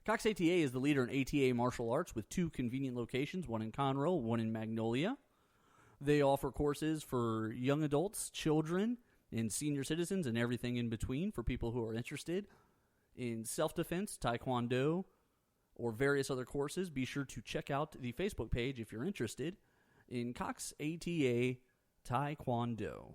Cox ATA is the leader in ATA martial arts with 2 convenient locations, one in Conroe, one in Magnolia. They offer courses for young adults, children, and senior citizens, and everything in between for people who are interested in self-defense, taekwondo, or various other courses. Be sure to check out the Facebook page if you're interested in Cox ATA Taekwondo.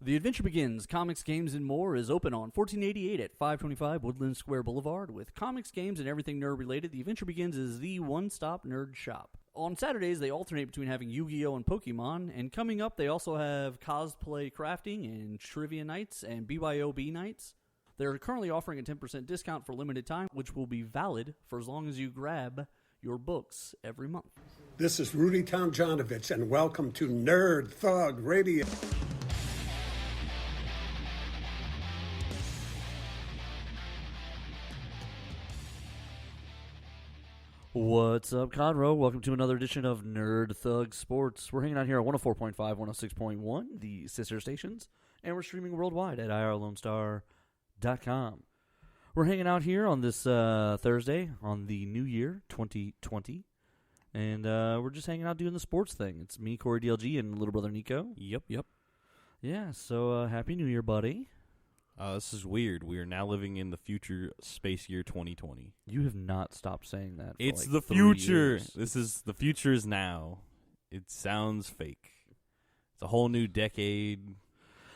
The Adventure Begins Comics, Games, and More is open on 1488 at 525 Woodland Square Boulevard. With comics, games, and everything nerd-related, The Adventure Begins is the one-stop nerd shop. On Saturdays, they alternate between having Yu-Gi-Oh! And Pokemon, and coming up, they also have cosplay crafting and trivia nights and BYOB nights. They're currently offering a 10% discount for limited time, which will be valid for as long as you grab your books every month. This is Rudy Tomjanovich, and welcome to Nerd Thug Radio. What's up, Conroe? Welcome to another edition of Nerd Thug Sports. We're hanging out here at 104.5, 106.1, the sister stations, and we're streaming worldwide at irlonestar.com. We're hanging out here on this Thursday on the new year, 2020, and we're just hanging out doing the sports thing. It's me, Corey DLG, and little brother Nico. Yep. Yeah, so Happy New Year, buddy. This is weird. We are now living in the future space year 2020. You have not stopped saying that. It's for the 3 future. years. The future is now. It sounds fake. It's a whole new decade.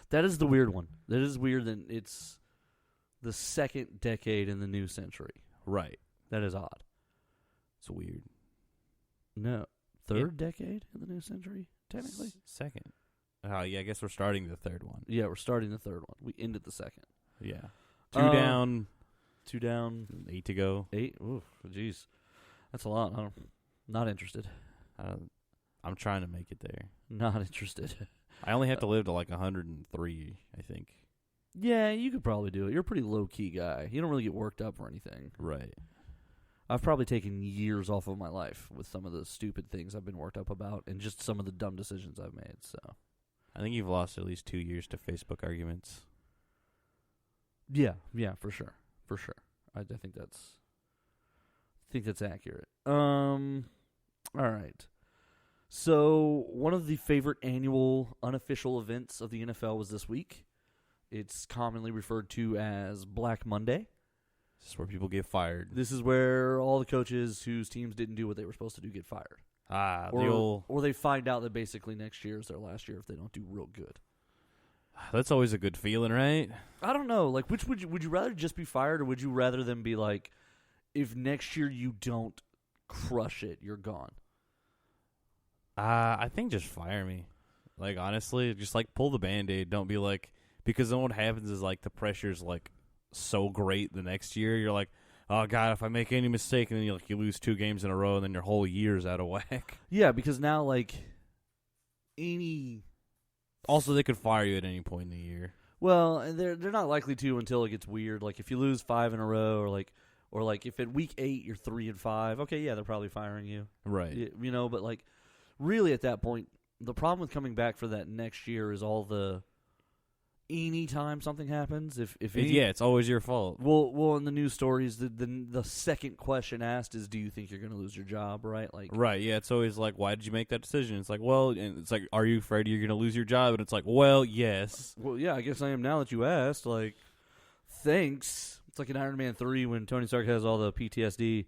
That is the weird one. That is weird that it's the second decade in the new century. Right. That is odd. It's weird. No. Third decade in the new century, technically? Second. Yeah, I guess we're starting the third one. Yeah, we're starting the third one. We ended the second. Yeah. Two down. 8 to go. 8? Ooh, jeez. That's a lot. Not interested. I'm trying to make it there. Not interested. I only have to live to like 103, I think. Yeah, you could probably do it. You're a pretty low-key guy. You don't really get worked up or anything. Right. I've probably taken years off of my life with some of the stupid things I've been worked up about and just some of the dumb decisions I've made, so... I think you've lost at least 2 years to Facebook arguments. Yeah, for sure. I think that's accurate. All right. So one of the favorite annual unofficial events of the NFL was this week. It's commonly referred to as Black Monday. This is where people get fired. This is where all the coaches whose teams didn't do what they were supposed to do get fired. Or they find out that basically next year is their last year if they don't do real good. That's always a good feeling, right? I don't know. Like, which would you rather just be fired, or would you rather them be like, if next year you don't crush it, you're gone? I think just fire me. Like, honestly, just like pull the Band-Aid. Don't be like, because then what happens is like the pressure's like so great the next year. You're like, oh, God, if I make any mistake, and then you lose 2 games in a row, and then your whole year's out of whack. Yeah, because now, like, any... Also, they could fire you at any point in the year. Well, and they're not likely to until it gets weird. Like, if you lose 5 in a row, or if at week 8 you're 3-5, okay, yeah, they're probably firing you. Right. You know, but, like, really at that point, the problem with coming back for that next year is all the... Anytime something happens, it's always your fault. Well, in the news stories, the second question asked is, "Do you think you're going to lose your job?" Right, like right, yeah. It's always like, "Why did you make that decision?" It's like, well, and it's like, "Are you afraid you're going to lose your job?" And it's like, "Well, yes." Well, yeah, I guess I am now that you asked. Like, thanks. It's like in Iron Man 3 when Tony Stark has all the PTSD,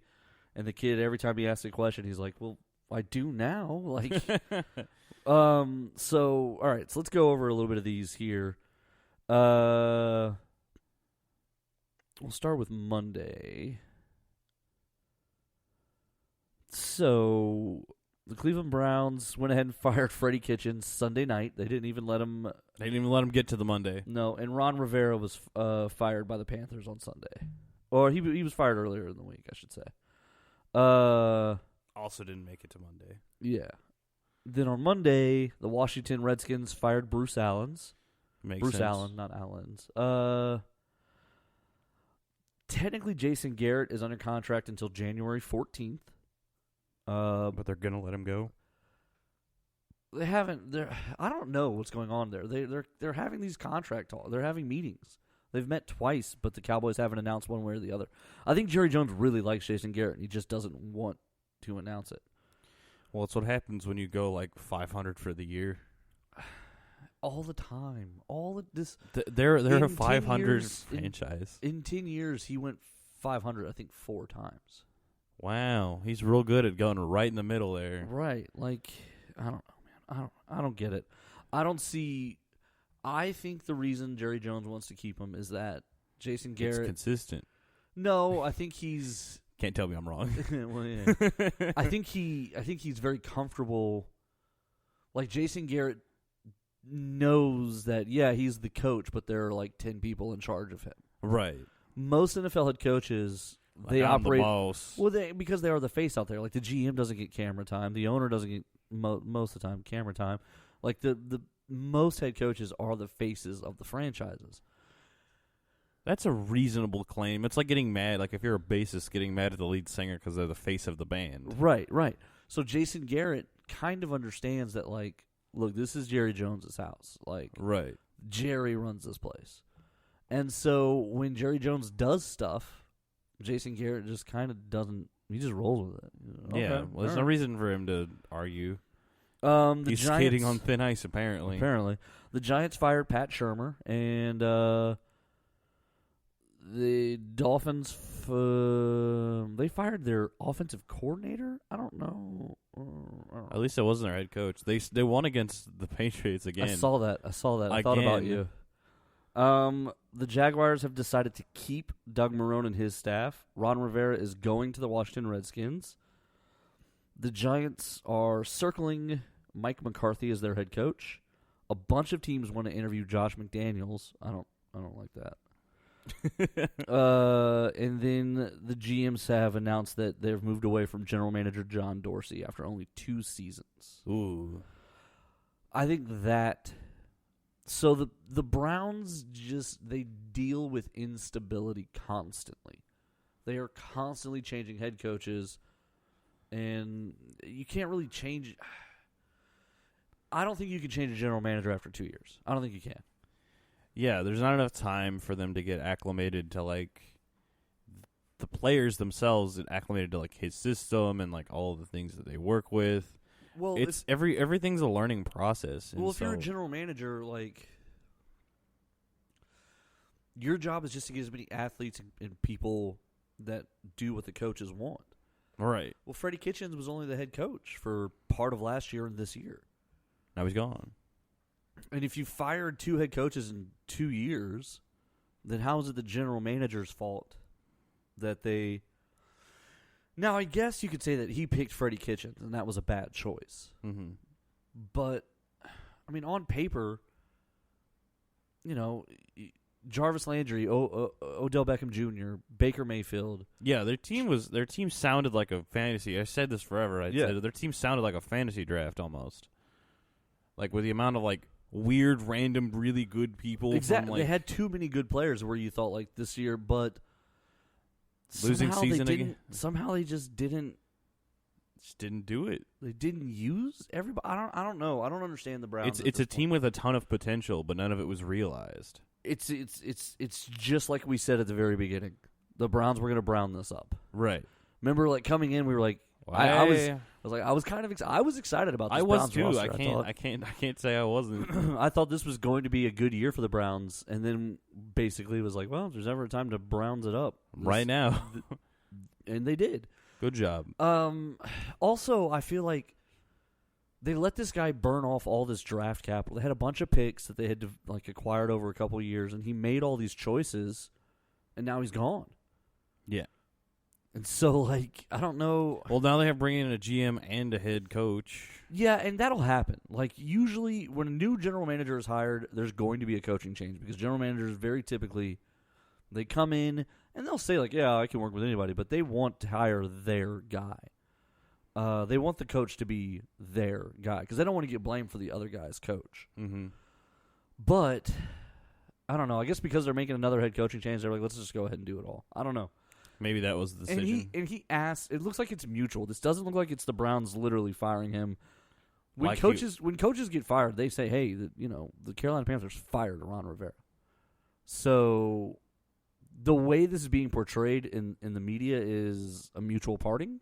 and the kid every time he asks a question, he's like, "Well, I do now." Like, So all right, so let's go over a little bit of these here. We'll start with Monday. So the Cleveland Browns went ahead and fired Freddie Kitchens Sunday night. They didn't even let him. They didn't even let him get to the Monday. No, and Ron Rivera was fired by the Panthers on Sunday, or he was fired earlier in the week, I should say. Also didn't make it to Monday. Yeah. Then on Monday, the Washington Redskins fired Bruce Allens. Bruce sense. Allen, not Allens. Technically, Jason Garrett is under contract until January 14th. But they're gonna let him go. They haven't. I don't know what's going on there. They're having these contract talks. They're having meetings. They've met twice, but the Cowboys haven't announced one way or the other. I think Jerry Jones really likes Jason Garrett, and he just doesn't want to announce it. Well, it's what happens when you go like 500 for the year. All the time. They're a in 500 years, franchise. In 10 years, he went 500, I think, 4 times. Wow, he's real good at going right in the middle there. Right. Like, I don't know, man. I don't get it. I think the reason Jerry Jones wants to keep him is that Jason Garrett. It's consistent. No, I think he's. Can't tell me I'm wrong. Well, yeah. I think he's very comfortable. Like Jason Garrett knows that, yeah, he's the coach, but there are like 10 people in charge of him. Right. Most NFL head coaches, they I'm operate. the boss. Well, because they are the face out there. Like the GM doesn't get camera time, the owner doesn't get most of the time camera time. Like the most head coaches are the faces of the franchises. That's a reasonable claim. It's like getting mad. Like if you're a bassist, getting mad at the lead singer because they're the face of the band. Right. So Jason Garrett kind of understands that, like, look, this is Jerry Jones's house. Like, right. Jerry runs this place. And so when Jerry Jones does stuff, Jason Garrett just kind of doesn't. He just rolls with it. Okay, Yeah. Well, there's no reason for him to argue. The He's Giants, skating on thin ice, apparently. The Giants fired Pat Shurmur, and the Dolphins, they fired their offensive coordinator? I don't know. At least it wasn't their head coach. They won against the Patriots again. I saw that. I thought about you. The Jaguars have decided to keep Doug Marrone and his staff. Ron Rivera is going to the Washington Redskins. The Giants are circling Mike McCarthy as their head coach. A bunch of teams want to interview Josh McDaniels. I don't like that. And then the GMs have announced that they've moved away from general manager John Dorsey after only 2 seasons. Ooh. I think that. So the Browns they deal with instability constantly. They are constantly changing head coaches, and you can't really change. I don't think you can change a general manager after 2 years. I don't think you can. Yeah, there's not enough time for them to get acclimated to, like, the players themselves and acclimated to, like, his system and, like, all of the things that they work with. Well, it's everything's a learning process. Well, if you're a general manager, like, your job is just to get as many athletes and people that do what the coaches want. Right. Well, Freddie Kitchens was only the head coach for part of last year and this year. Now he's gone. And if you fired 2 head coaches in 2 years, then how is it the general manager's fault that they... Now, I guess you could say that he picked Freddie Kitchens, and that was a bad choice. Mm-hmm. But, I mean, on paper, you know, Jarvis Landry, Odell Beckham Jr., Baker Mayfield. Yeah, their team sounded like a fantasy. I said this forever. Their team sounded like a fantasy draft almost. Like with the amount of like weird, random, really good people. Exactly, they had too many good players where you thought like this year, but losing season again. Somehow they just didn't do it. They didn't use everybody. I don't know. I don't understand the Browns. It's a team with a ton of potential, but none of it was realized. It's just like we said at the very beginning. The Browns were going to brown this up. Right. Remember, like coming in, we were like, I was kind of I was excited about this. I was Browns too. roster. I can't say I wasn't. I thought this was going to be a good year for the Browns, and then basically it was like, well, if there's ever a time to Browns it up right now, and they did. Good job. Also, I feel like they let this guy burn off all this draft capital. They had a bunch of picks that they had like acquired over a couple of years, and he made all these choices, and now he's gone. Yeah. And so, like, I don't know. Well, now they have bringing in a GM and a head coach. Yeah, and that'll happen. Like, usually when a new general manager is hired, there's going to be a coaching change because general managers very typically, they come in and they'll say, like, yeah, I can work with anybody, but they want to hire their guy. They want the coach to be their guy because they don't want to get blamed for the other guy's coach. Mm-hmm. But, I don't know. I guess because they're making another head coaching change, they're like, let's just go ahead and do it all. I don't know. Maybe that was the decision. And he asked. It looks like it's mutual. This doesn't look like it's the Browns literally firing him. When coaches get fired, they say, "Hey, the Carolina Panthers fired Ron Rivera." So the way this is being portrayed in the media is a mutual parting.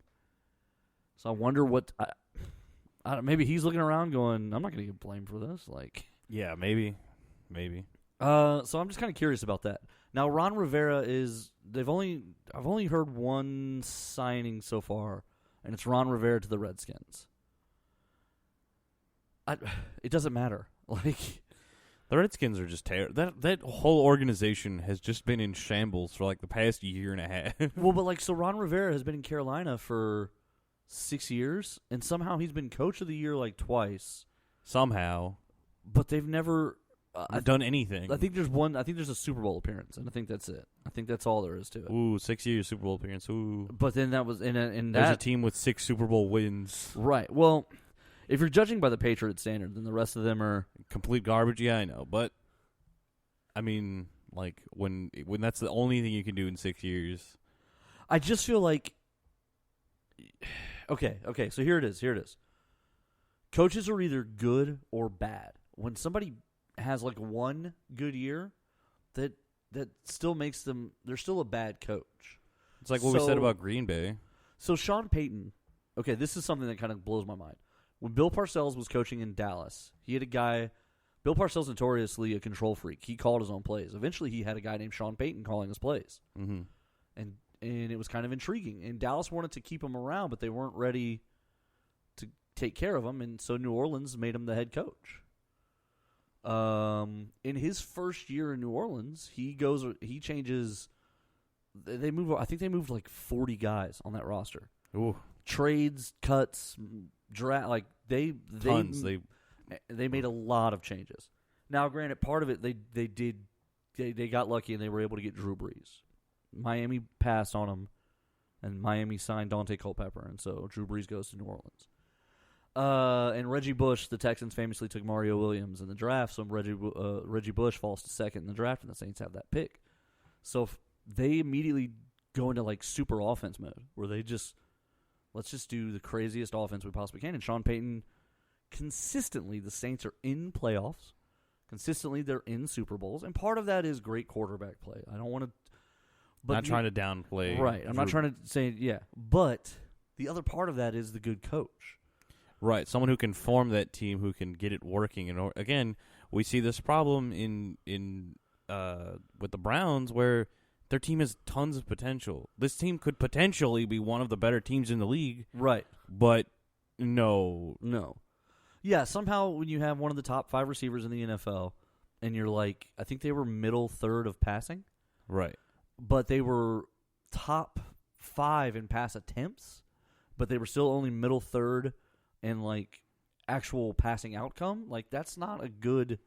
So I wonder what I don't, maybe he's looking around going, I'm not going to get blamed for this. Like, Yeah, maybe. so I'm just kind of curious about that. Now Ron Rivera I've only heard one signing so far, and it's Ron Rivera to the Redskins. It doesn't matter. Like, The Redskins are just terrible. That whole organization has just been in shambles for like the past year and a half. well, but like, so Ron Rivera has been in Carolina for 6 years, and somehow he's been coach of the year like twice. Somehow, But they've never done anything. I think there's a Super Bowl appearance, and I think that's it. I think that's all there is to it. Ooh, 6 years Super Bowl appearance. Ooh. But then that was in There's a that team with 6 Super Bowl wins. right. Well, if you're judging by the Patriot standard, then the rest of them are Complete garbage, yeah, I know. But, I mean, like, when that's the only thing you can do in 6 years. I just feel like okay, so here it is. Coaches are either good or bad. When somebody has like one good year, that still makes them they're still a bad coach. It's like what we said about Green Bay. So Sean Payton, okay, this is something that kind of blows my mind. When Bill Parcells was coaching in Dallas, he had a guy. Bill Parcells notoriously a control freak. He called his own plays. Eventually, he had a guy named Sean Payton calling his plays, Mm-hmm. and it was kind of intriguing. And Dallas wanted to keep him around, but they weren't ready to take care of him, and so New Orleans made him the head coach. In his first year in New Orleans, he changes. They move. I think they moved like 40 guys on that roster. Ooh, Trades, cuts, like they tons. they made a lot of changes. Now, granted, part of it they got lucky and they were able to get Drew Brees. Miami passed on him, and Miami signed Dante Culpepper, and so Drew Brees goes to New Orleans. And Reggie Bush, the Texans famously took Mario Williams in the draft, so Reggie Bush falls to second in the draft, and the Saints have that pick. So they immediately go into like super offense mode, where they let's just do the craziest offense we possibly can. And Sean Payton, consistently, the Saints are in playoffs. Consistently, they're in Super Bowls, and part of that is great quarterback play. I don't want to, not trying to downplay. Right, I'm not trying to say but the other part of that is the good coach. Right, someone who can form that team, who can get it working. And again, we see this problem in with the Browns, where their team has tons of potential. This team could potentially be one of the better teams in the league. Right, but no. Yeah, somehow when you have one of the top 5 receivers in the NFL, and you're like, I think they were middle third of passing. Right, but they were top 5 in pass attempts, but they were still only middle third in like actual passing outcome. Like, that's not a good.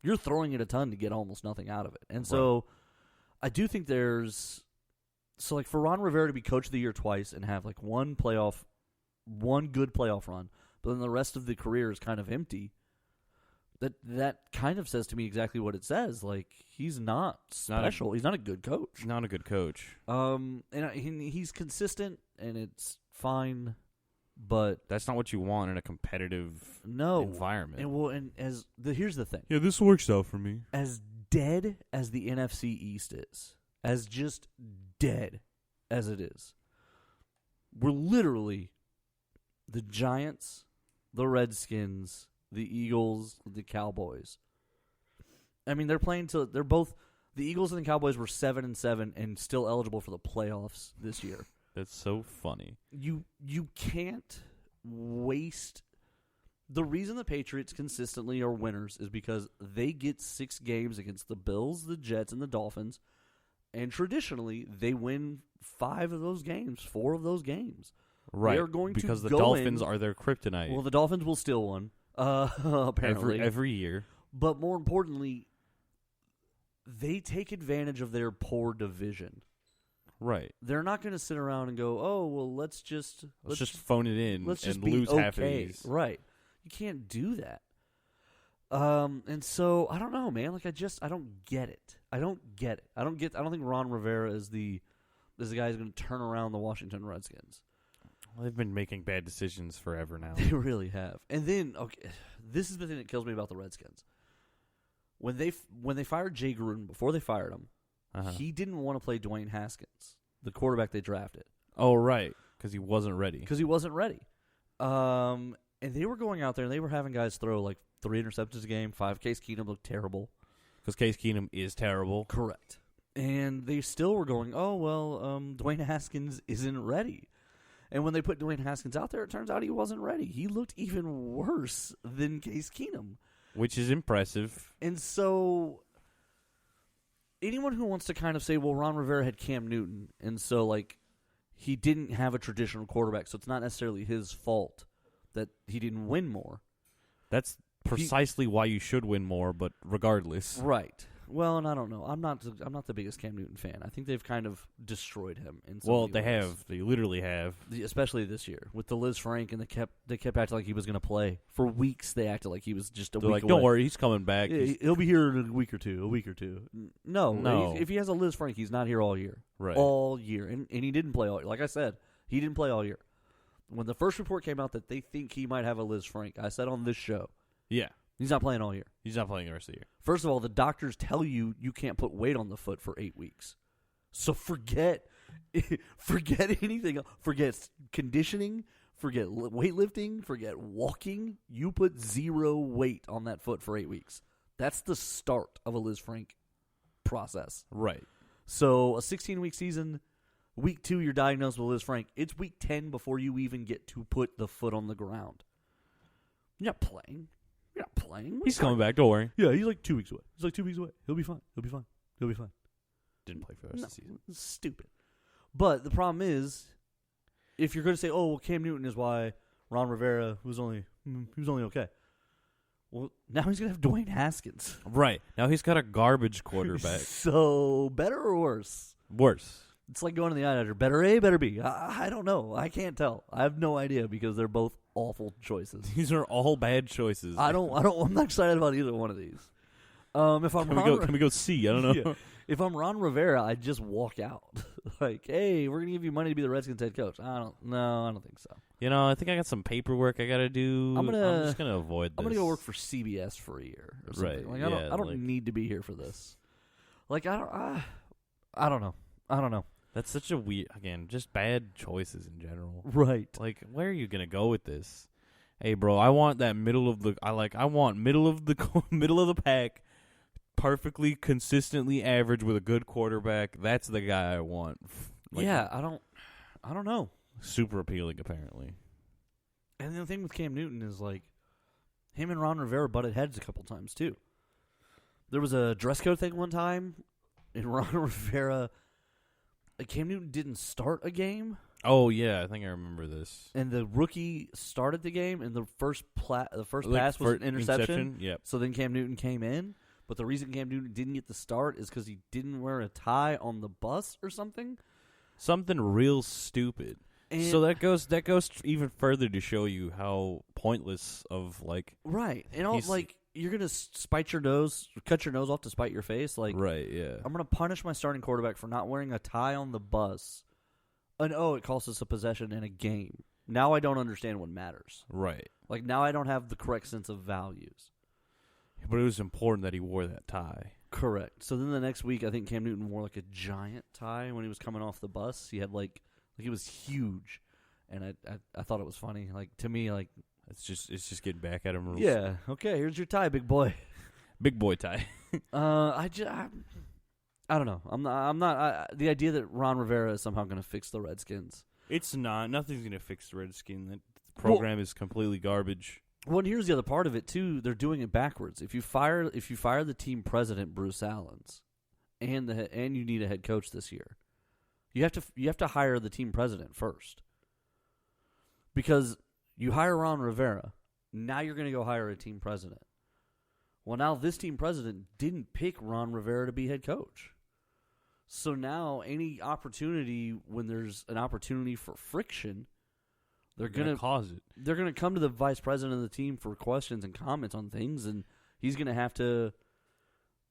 You're throwing it a ton to get almost nothing out of it, and so I do think there's like for Ron Rivera to be coach of the year twice and have like one good playoff run, but then the rest of the career is kind of empty. That kind of says to me exactly what it says. Like, he's not special. He's not a good coach. Not a good coach. And he's consistent, and it's fine, but That's not what you want in a competitive environment. And here's the thing. Yeah, this works out for me. As dead as the NFC East is, as just dead as it is, we're literally the Giants, the Redskins, the Eagles, the Cowboys. I mean, they're both the Eagles and the Cowboys were 7-7 and still eligible for the playoffs this year. That's so funny. You can't waste. The reason the Patriots consistently are winners is because they get 6 games against the Bills, the Jets, and the Dolphins, and traditionally they win 5 of those games, 4 of those games. Right, they are going because to the go Dolphins in, are their kryptonite. Well, the Dolphins will steal one, apparently. Every year. But more importantly, they take advantage of their poor division. Right. They're not going to sit around and go, "Oh, well, let's just phone it in let's just and be lose okay." half of these. Right. You can't do that. And so I don't know, man. Like, I don't get it. I don't think Ron Rivera is the guy who's going to turn around the Washington Redskins. Well, they've been making bad decisions forever now. They really have. And then, okay, this is the thing that kills me about the Redskins. when they fired Jay Gruden, before they fired him, he didn't want to play Dwayne Haskins, the quarterback they drafted. Oh, right, because he wasn't ready. And they were going out there and they were having guys throw like 3 interceptions a game. 5. Case Keenum looked terrible. Because Case Keenum is terrible. Correct. And they still were going, oh, well, Dwayne Haskins isn't ready. And when they put Dwayne Haskins out there, it turns out he wasn't ready. He looked even worse than Case Keenum. Which is impressive. And so anyone who wants to kind of say, well, Ron Rivera had Cam Newton, and so, like, he didn't have a traditional quarterback, so it's not necessarily his fault that he didn't win more. That's precisely why you should win more, but regardless. Right. Well, and I don't know. I'm not the biggest Cam Newton fan. I think they've kind of destroyed him in some Well, ways. have. They literally have. Especially this year with the Liz Frank, and they kept acting like he was going to play. For weeks they acted like he was just a They're week like, away. don't worry, he's coming back. Yeah, he'll be here in a week or two. No. If he has a Liz Frank, he's not here all year. Right. All year. And he didn't play all year. Like I said, he didn't play all year. When the first report came out that they think he might have a Liz Frank, I said on this show, Yeah. he's not playing all year. He's not playing the rest of the year. First of all, the doctors tell you can't put weight on the foot for 8 weeks. So forget anything. Forget conditioning. Forget weightlifting. Forget walking. You put 0 weight on that foot for 8 weeks. That's the start of a Liz Frank process. Right. So a 16-week season, week 2 you're diagnosed with Liz Frank. It's week 10 before you even get to put the foot on the ground. You're not playing. He's coming back. Don't worry. Yeah, he's like 2 weeks away. He'll be fine. Didn't play for the rest of the season. It's stupid. But the problem is, if you're going to say, "Oh, well, Cam Newton is why Ron Rivera was only okay," well, now he's going to have Dwayne Haskins. Right. Now he's got a garbage quarterback. So better or worse? Worse. It's like going to the eye doctor. Better A, better B. I don't know. I can't tell. I have no idea because they're both awful choices. These are all bad choices. I'm not excited about either one of these. If I'm Can we go C? I don't know. Yeah. If I'm Ron Rivera, I'd just walk out. Like, hey, we're gonna give you money to be the Redskins head coach. I don't think so. You know, I think I got some paperwork I got to do. I'm just gonna avoid this. I'm gonna go work for CBS for a year or something. Right. Like, yeah, I don't need to be here for this. Like, I don't know. That's such a weird, again, just bad choices in general. Right. Like, where are you gonna go with this? Hey, bro, I want that middle of the middle of the pack, perfectly consistently average with a good quarterback. That's the guy I want. Like, yeah, I don't know. Super appealing, apparently. And the thing with Cam Newton is, like, him and Ron Rivera butted heads a couple times too. There was a dress code thing one time, and Ron Rivera, like, Cam Newton didn't start a game. Oh yeah, I think I remember this. And the rookie started the game, and the first pass was an interception. Yep. So then Cam Newton came in, but the reason Cam Newton didn't get the start is because he didn't wear a tie on the bus or something. Something real stupid. And So that goes even further to show you how pointless of like right, and all, like, you're gonna spite your nose, cut your nose off to spite your face. Like, right, yeah. I'm gonna punish my starting quarterback for not wearing a tie on the bus. And it costs us a possession in a game. Now I don't understand what matters. Right. Like, now I don't have the correct sense of values. But it was important that he wore that tie. Correct. So then the next week, I think Cam Newton wore like a giant tie when he was coming off the bus. He had like he was huge, and I thought it was funny. Like, to me, like, It's just getting back at him. yeah, okay, here's your tie, big boy. Big boy tie. I don't know. I'm not. The idea that Ron Rivera is somehow going to fix the Redskins. It's not. Nothing's gonna fix the Redskin. That program is completely garbage. Well, and here's the other part of it too. They're doing it backwards. If you fire the team president, Bruce Allens, and you need a head coach this year, you have to hire the team president first. Because you hire Ron Rivera, now you're going to go hire a team president. Well, now this team president didn't pick Ron Rivera to be head coach. So now any opportunity, when there's an opportunity for friction, they're going to cause it. They're going to come to the vice president of the team for questions and comments on things, and he's going to have to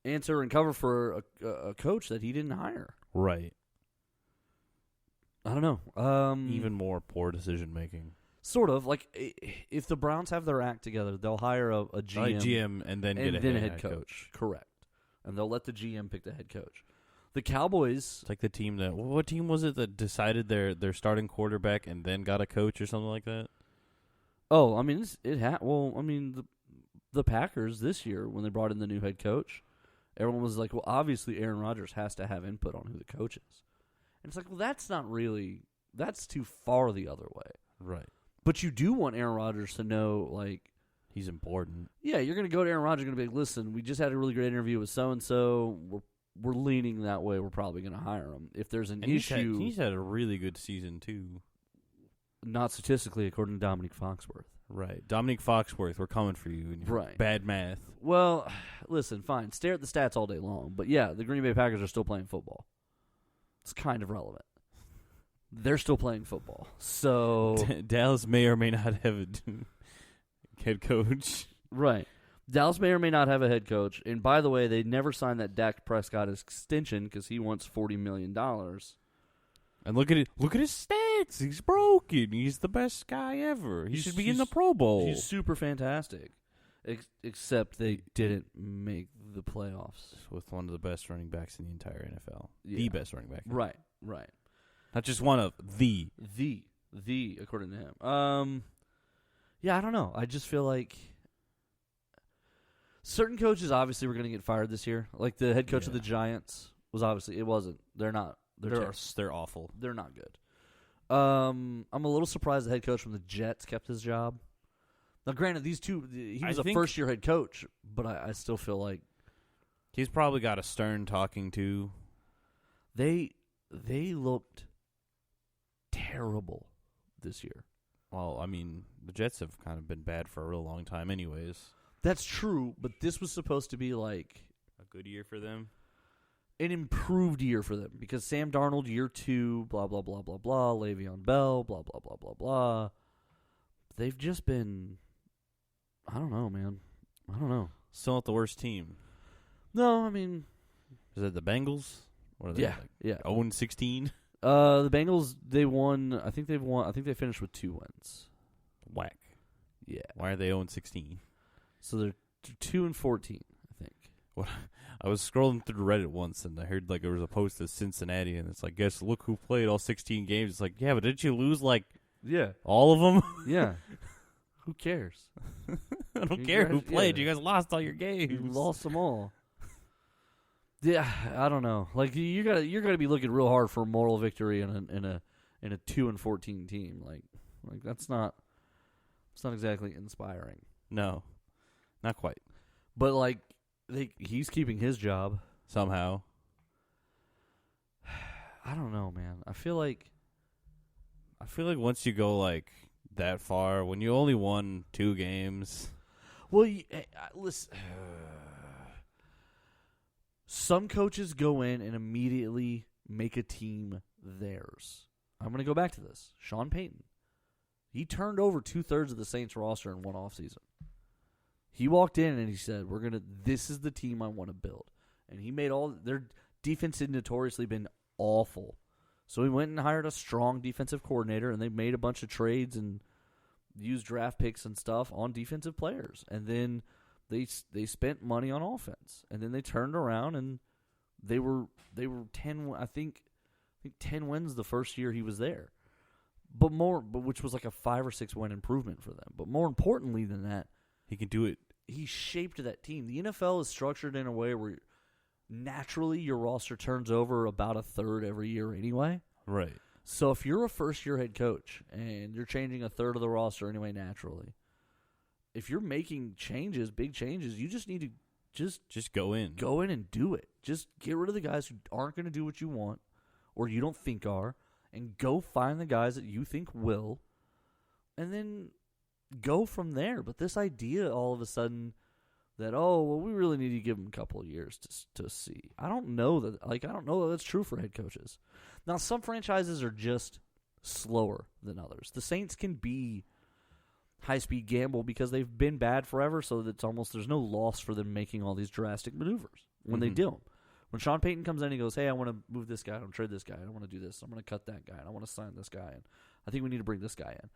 answer and cover for a coach that he didn't hire. Right. I don't know. Even more poor decision making. Sort of. Like, if the Browns have their act together, they'll hire a GM, and then and get then a a head head coach. coach. Correct. And they'll let the GM pick the head coach. The Cowboys... It's like the team that... What team was it that decided their starting quarterback and then got a coach or something like that? Oh, I mean, the Packers this year, when they brought in the new head coach, everyone was like, well, obviously Aaron Rodgers has to have input on who the coach is. And it's like, well, that's not really... That's too far the other way. Right. But you do want Aaron Rodgers to know, like... He's important. Yeah, you're going to go to Aaron Rodgers, you're going to be like, listen, we just had a really great interview with so-and-so. We're leaning that way. We're probably going to hire him. If there's an issue... He's had a really good season, too. Not statistically, according to Dominique Foxworth. Right. Dominique Foxworth, we're coming for you. And Right. Bad math. Well, listen, fine. Stare at the stats all day long. But yeah, the Green Bay Packers are still playing football. It's kind of relevant. They're still playing football. So... Dallas may or may not have a head coach. Right. Dallas may or may not have a head coach. And by the way, they never signed that Dak Prescott extension because he wants $40 million. And look at it. Look at his stats. He's broken. He's the best guy ever. He should be in the Pro Bowl. He's super fantastic. Except they didn't make the playoffs. With one of the best running backs in the entire NFL. Yeah. The best running back. Right. Not just one of, the. The, according to him. Yeah, I don't know. I just feel like certain coaches obviously were going to get fired this year. Like the head coach of the Giants was obviously, it wasn't. They're not. They're awful. They're not good. I'm a little surprised the head coach from the Jets kept his job. Now, granted, these two, he was a first-year head coach, but I still feel like he's probably got a stern talking to. They looked terrible this year. Well, I mean, the Jets have kind of been bad for a real long time anyways. That's true, but this was supposed to be like a good year for them. An improved year for them because Sam Darnold, year 2, blah, blah, blah, blah, blah, Le'Veon Bell, blah, blah, blah, blah, blah. They've just been, I don't know, man. I don't know. Still not the worst team. No, I mean. Is it the Bengals? What are they, yeah. 0-16? The Bengals, they won. I think they finished with 2 wins. Whack. Yeah. Why are they 0-16? So they're 2-14, I think. What? I was scrolling through Reddit once, and I heard like there was a post of Cincinnati, and it's like, guess look who played all 16 games. It's like, yeah, but didn't you lose like all of them? Yeah. Who cares? I don't care who played. You guys lost all your games. You lost them all. Yeah, I don't know. Like you're gonna be looking real hard for a moral victory in a 2-14 team. Like that's not. It's not exactly inspiring. No, not quite. But like. He's keeping his job somehow. I don't know, man. I feel like once you go like that far, when you only won 2 games. Well, listen. Some coaches go in and immediately make a team theirs. I'm going to go back to this. Sean Payton. He turned over 2/3 of the Saints roster in one offseason. He walked in and he said, this is the team I want to build. And he made their defense had notoriously been awful. So he went and hired a strong defensive coordinator, and they made a bunch of trades and used draft picks and stuff on defensive players. And then they spent money on offense. And then they turned around and they were 10, I think 10 wins the first year he was there. But which was like a 5 or 6 win improvement for them. But more importantly than that, he can do it. He shaped that team. The NFL is structured in a way where naturally your roster turns over about 1/3 every year anyway. Right. So if you're a first-year head coach and you're changing 1/3 of the roster anyway naturally, if you're making changes, big changes, you just need to just go in. Go in and do it. Just get rid of the guys who aren't going to do what you want or you don't think are, and go find the guys that you think will, and then go from there. But this idea all of a sudden that, we really need to give them a couple of years to see. I don't know that that's true for head coaches. Now, some franchises are just slower than others. The Saints can be high-speed gamble because they've been bad forever, so that there's no loss for them making all these drastic maneuvers when they do them. When Sean Payton comes in, he goes, hey, I want to move this guy, I want to trade this guy, I want to do this, I'm going to cut that guy, and I want to sign this guy, and I think we need to bring this guy in.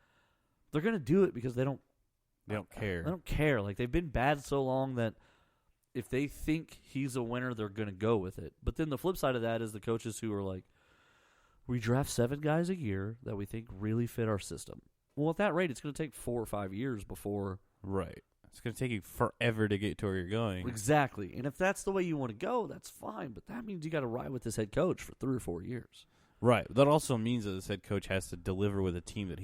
they're going to do it because they don't care. They don't care. Like, they've been bad so long that if they think he's a winner, they're going to go with it. But then the flip side of that is the coaches who are like, we draft 7 guys a year that we think really fit our system. Well, at that rate, it's going to take 4 or 5 years before. Right. It's going to take you forever to get to where you're going. Exactly. And if that's the way you want to go, that's fine. But that means you got to ride with this head coach for 3 or 4 years. Right. That also means that this head coach has to deliver with a team that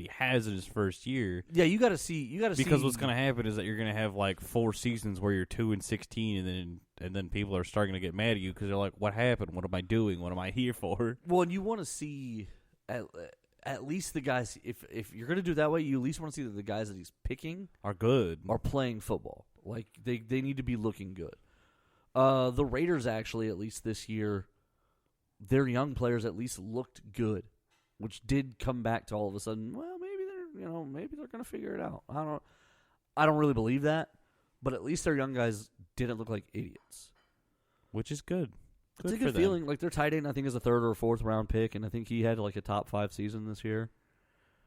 he has in his first year. Yeah, you got to see. Because what's going to happen is that you're going to have like 4 seasons where you're 2-16, and then people are starting to get mad at you because they're like, "What happened? What am I doing? What am I here for?" Well, and you want to see at least the guys. If you're going to do it that way, you at least want to see that the guys that he's picking are good, are playing football. Like they need to be looking good. The Raiders actually, at least this year, their young players at least looked good, which did come back to all of a sudden. Well, maybe they're going to figure it out. I don't really believe that, but at least their young guys didn't look like idiots, which is good. It's a good feeling. Like, their tight end, I think, is a 3rd or 4th round pick, and I think he had like a top 5 season this year,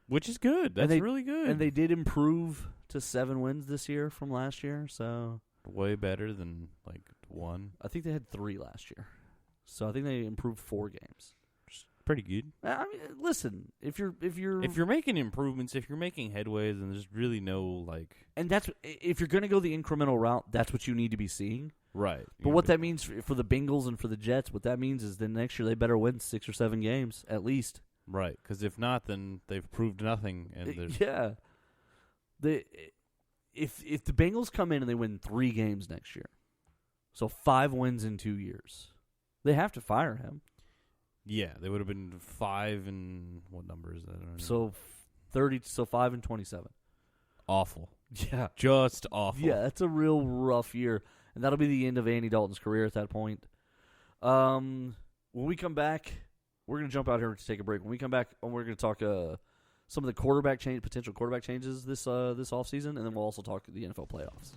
which is good. That's really good. And they did improve to 7 wins this year from last year, so way better than like 1. I think they had 3 last year. So I think they improved 4 games. Pretty good. I mean, listen, if you're making improvements, if you're making headways, then there's really no like. And that's if you're going to go the incremental route, that's what you need to be seeing. Right. But what that means for the Bengals and for the Jets, what that means is then next year they better win 6 or 7 games at least. Right. Because if not, then they've proved nothing. And yeah. If the Bengals come in and they win 3 games next year, so 5 wins in 2 years. They have to fire him. Yeah, they would have been 5 and what number is that? I don't know. So 30. So 5 and 27. Awful. Yeah, just awful. Yeah, that's a real rough year, and that'll be the end of Andy Dalton's career at that point. When we come back, we're gonna jump out here to take a break. When we come back, we're gonna talk some of the potential quarterback changes this offseason, and then we'll also talk the NFL playoffs.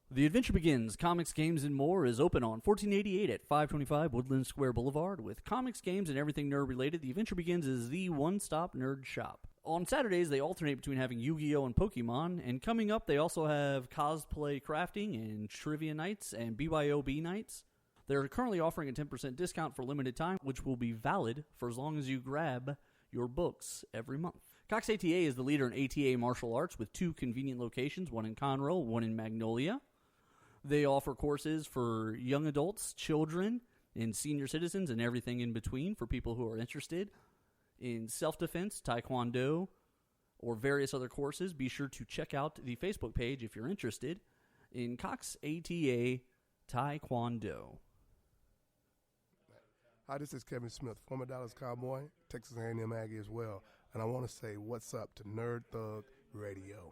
The Adventure Begins, Comics, Games, and More is open on 1488 at 525 Woodland Square Boulevard. With comics, games, and everything nerd-related, The Adventure Begins is the one-stop nerd shop. On Saturdays, they alternate between having Yu-Gi-Oh! And Pokemon, and coming up, they also have cosplay crafting and trivia nights and BYOB nights. They're currently offering a 10% discount for limited time, which will be valid for as long as you grab your books every month. Cox ATA is the leader in ATA martial arts with 2 convenient locations, one in Conroe, one in Magnolia. They offer courses for young adults, children, and senior citizens, and everything in between for people who are interested in self-defense, taekwondo, or various other courses. Be sure to check out the Facebook page if you're interested in Cox ATA Taekwondo. Hi, this is Kevin Smith, former Dallas Cowboy, Texas A&M Aggie as well, and I want to say what's up to Nerd Thug Radio.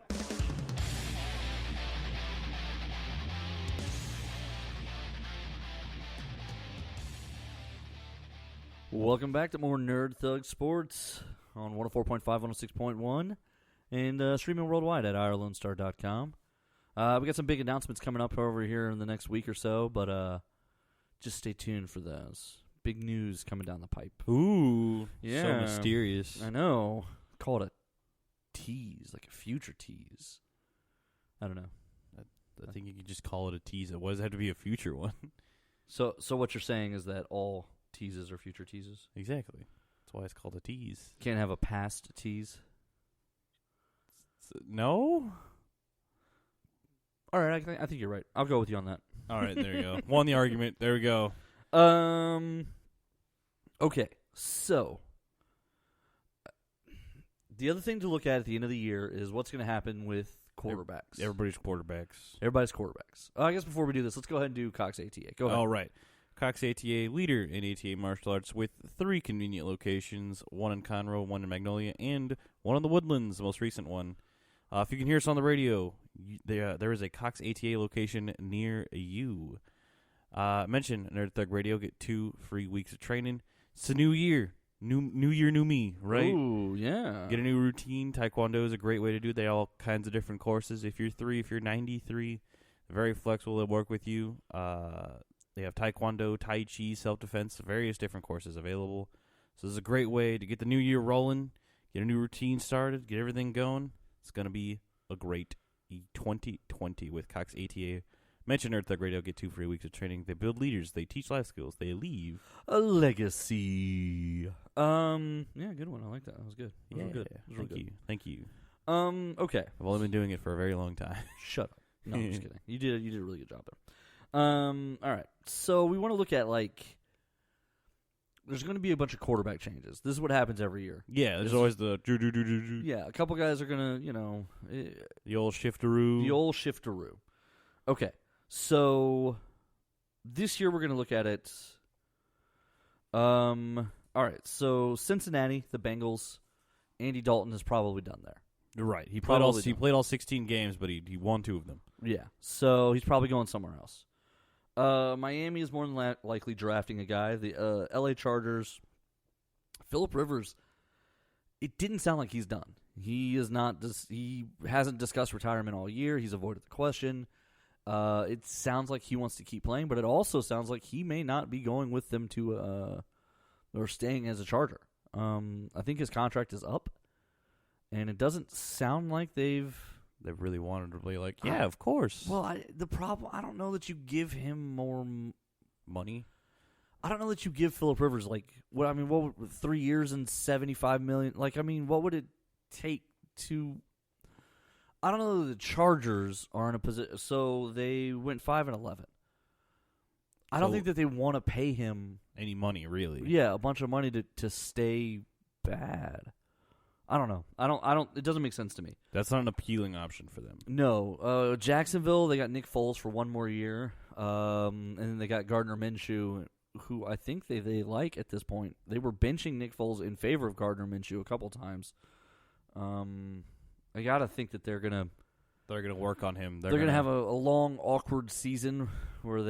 Welcome back to more Nerd Thug Sports on 104.5, 106.1, and streaming worldwide at IreLoneStar.com. We got some big announcements coming up over here in the next week or so, but just stay tuned for those. Big news coming down the pipe. Ooh, yeah. So mysterious. I know. Call it a tease, like a future tease. I don't know. I think you could just call it a tease. It does have to be a future one. So what you're saying is that all teases are future teases? Exactly. That's why it's called a tease. Can't have a past tease? No? All right, I think you're right. I'll go with you on that. All right, there you go. Won the argument. There we go. Okay, so the other thing to look at the end of the year is what's going to happen with quarterbacks. Everybody's quarterbacks. Everybody's quarterbacks. I guess before we do this, let's go ahead and do Cox ATA. Go ahead. All right. Cox ATA, leader in ATA martial arts with 3 convenient locations, one in Conroe, one in Magnolia, and one in the Woodlands, the most recent one. If you can hear us on the radio, there is a Cox ATA location near you. Mention Nerd Thug Radio, get 2 free weeks of training. It's a new year. New year, new me, right? Ooh, yeah. Get a new routine. Taekwondo is a great way to do it. They have all kinds of different courses. If you're 3, if you're 93, They're very flexible. They work with you. They have Taekwondo, Tai Chi, self-defense, various different courses available. So this is a great way to get the new year rolling, get a new routine started, get everything going. It's going to be a great 2020 with Cox ATA. Mention Nerd Thug Radio, get 2 free weeks of training. They build leaders. They teach life skills. They leave a legacy. Yeah, good one. I like that. That was good. That was good. Thank you. Okay. I've only been doing it for a very long time. Shut up. No, I'm just kidding. You did a really good job there. All right. So we want to look at there's going to be a bunch of quarterback changes. This is what happens every year. Yeah, there's always the Yeah, a couple guys are going to, the old shifteroo. The old shifteroo. Okay. So this year we're going to look at it. All right. So Cincinnati, the Bengals, Andy Dalton is probably done there. Right. He played all 16 games, but he won 2 of them. Yeah. So he's probably going somewhere else. Miami is more than likely drafting a guy. The LA Chargers, Phillip Rivers, it didn't sound like he's done. He is not. He hasn't discussed retirement all year. He's avoided the question. It sounds like he wants to keep playing, but it also sounds like he may not be going with them to or staying as a Charger. I think his contract is up, and it doesn't sound like they've really wanted to be like, yeah, of course. Well, I don't know that you give him more money. I don't know that you give Phillip Rivers what 3 years and $75 million. What would it take to? I don't know that the Chargers are in a position. So they went 5-11. I don't think that they want to pay him any money, really. Yeah, a bunch of money to stay bad. I don't know. I don't. It doesn't make sense to me. That's not an appealing option for them. No. Jacksonville, they got Nick Foles for 1 more year, and then they got Gardner Minshew, who I think they like at this point. They were benching Nick Foles in favor of Gardner Minshew a couple times. I gotta think that they're gonna work on him. They're gonna have a long, awkward season where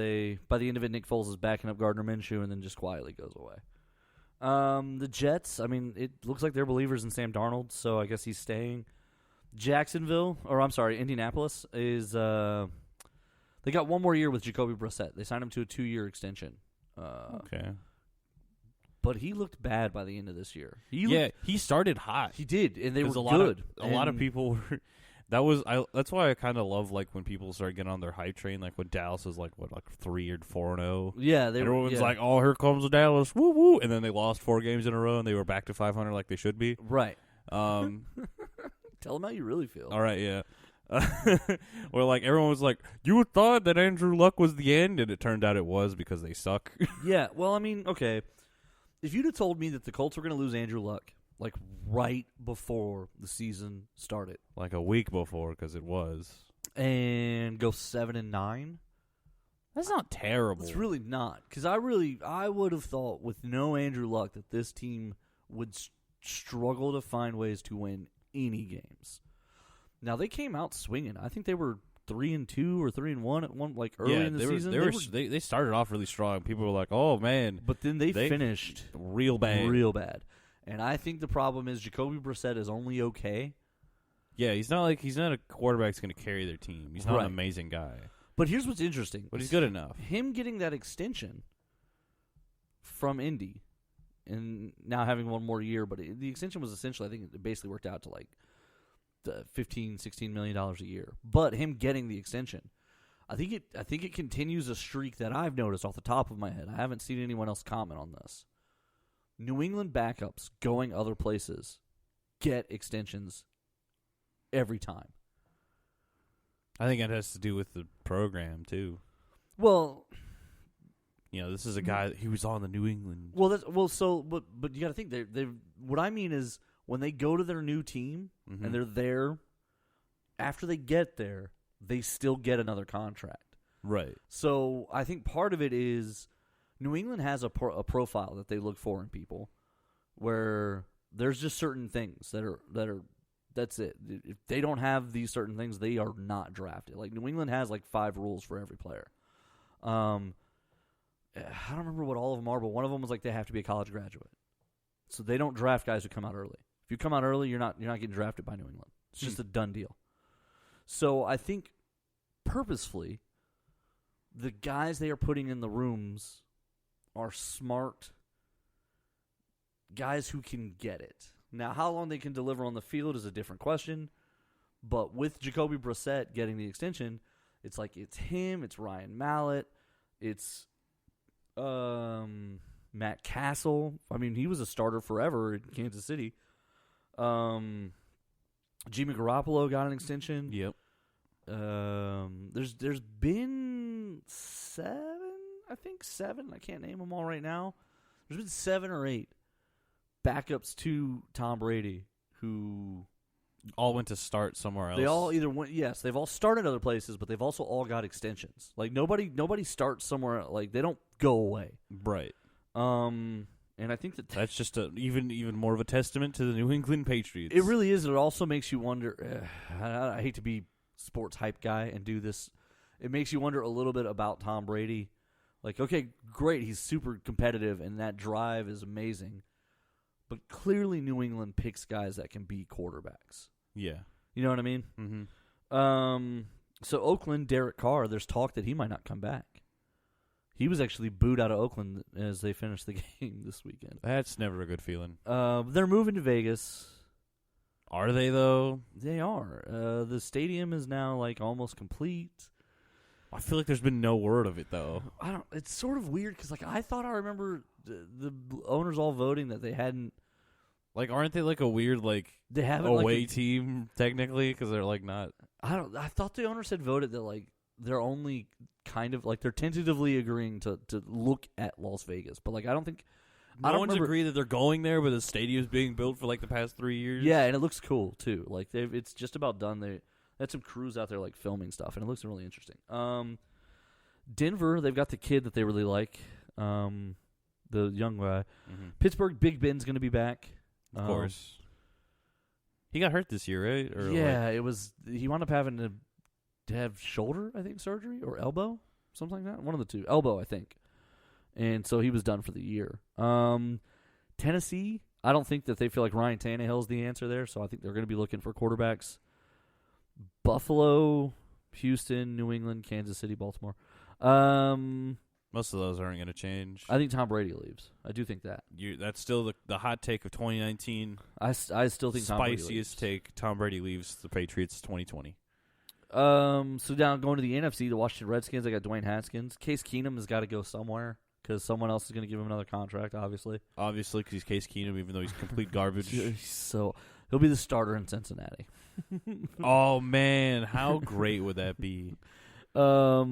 by the end of it, Nick Foles is backing up Gardner Minshew and then just quietly goes away. The Jets, it looks like they're believers in Sam Darnold, so I guess he's staying. Indianapolis is they got 1 more year with Jacoby Brissett. They signed him to a 2-year extension. Okay. But he looked bad by the end of this year. He started hot. He did, and they were good. A lot of people were. That's why I kind of love when people start getting on their hype train, when Dallas is 3 or 4-0. Yeah, everyone's like, "Oh, here comes Dallas, woo woo!" And then they lost 4 games in a row, and they were back to 500 like they should be. Right. Tell them how you really feel. All right, yeah. Where everyone was like, "You thought that Andrew Luck was the end," and it turned out it was because they suck. Yeah. Well, okay. If you'd have told me that the Colts were going to lose Andrew Luck right before the season started, a week before, because it was, and go 7-9, that's not terrible. It's really not, because I would have thought with no Andrew Luck that this team would struggle to find ways to win any games. Now they came out swinging. I think they were 3-2 or 3-1 at one early in the season. They started off really strong. People were like, "Oh man!" But then they finished real bad. And I think the problem is Jacoby Brissett is only okay. Yeah, he's not a quarterback that's going to carry their team. He's not an amazing guy. But here's what's interesting. But he's good enough. Him getting that extension from Indy and now having 1 more year, but the extension was essentially, I think it basically worked out to the $15-16 million a year. But him getting the extension, I think it continues a streak that I've noticed off the top of my head. I haven't seen anyone else comment on this. New England backups going other places get extensions every time. I think it has to do with the program too. Well, this is a guy he was on the New England. But you got to think they. What I mean is when they go to their new team and they're there, after they get there, they still get another contract. Right. So I think part of it is New England has a profile that they look for in people, where there's just certain things that are that's it. If they don't have these certain things, they are not drafted. New England has 5 rules for every player. I don't remember what all of them are, but one of them was they have to be a college graduate. So they don't draft guys who come out early. If you come out early, you're not getting drafted by New England. It's just a done deal. So I think purposefully the guys they are putting in the rooms are smart guys who can get it. Now, how long they can deliver on the field is a different question. But with Jacoby Brissett getting the extension, it's like it's him, it's Ryan Mallett, it's Matt Castle. I mean, he was a starter forever in Kansas City. Jimmy Garoppolo got an extension. Yep. There's been seven. I can't name them all right now. There's been 7 or 8 backups to Tom Brady who all went to start somewhere else. they all either went. Yes, they've all started other places, but they've also all got extensions. Like nobody starts somewhere. Like they don't go away. Right. And I think that's just even more of a testament to the New England Patriots. It really is. It also makes you wonder. I hate to be sports hype guy and do this. It makes you wonder a little bit about Tom Brady. Like, okay, great, he's super competitive, and that drive is amazing. But clearly, New England picks guys that can be quarterbacks. Yeah, you know what I mean. Mm-hmm. So Oakland, Derek Carr. There's talk that he might not come back. He was actually booed out of Oakland as they finished the game this weekend. That's never a good feeling. They're moving to Vegas. Are they though? They are. The stadium is now like almost complete. I feel like there's been no word of it though. It's sort of weird because like I thought I remember the owners all voting that they hadn't. Like, aren't they like a weird like they haven't away like team technically because they're like not. I thought the owners had voted that like they're only kind of like they're tentatively agreeing to look at Las Vegas, but like I don't think. No one's agreed that they're going there, but the stadium's being built for like the past 3 years. Yeah, and it looks cool too. Like it's just about done. They had some crews out there like filming stuff, and it looks really interesting. Denver, they've got the kid that they really like, the young guy. Mm-hmm. Pittsburgh, Big Ben's going to be back. Of course. He got hurt this year, right? Or yeah, it was. He wound up having to have shoulder, I think, surgery or elbow, something like that. One of the two, elbow, I think. And so he was done for the year. Tennessee, I don't think that they feel like Ryan Tannehill is the answer there, so I think they're going to be looking for quarterbacks. Buffalo, Houston, New England, Kansas City, Baltimore. Most of those aren't going to change. I think Tom Brady leaves. I do think that. That's still the hot take of 2019. I still think Tom Brady leaves. Spiciest take, Tom Brady leaves the Patriots 2020. So now going to the NFC, the Washington Redskins, I got Dwayne Haskins. Case Keenum has got to go somewhere because someone else is going to give him another contract, obviously. Obviously, because he's Case Keenum, even though he's complete garbage. So he'll be the starter in Cincinnati. Oh, man. How great would that be? That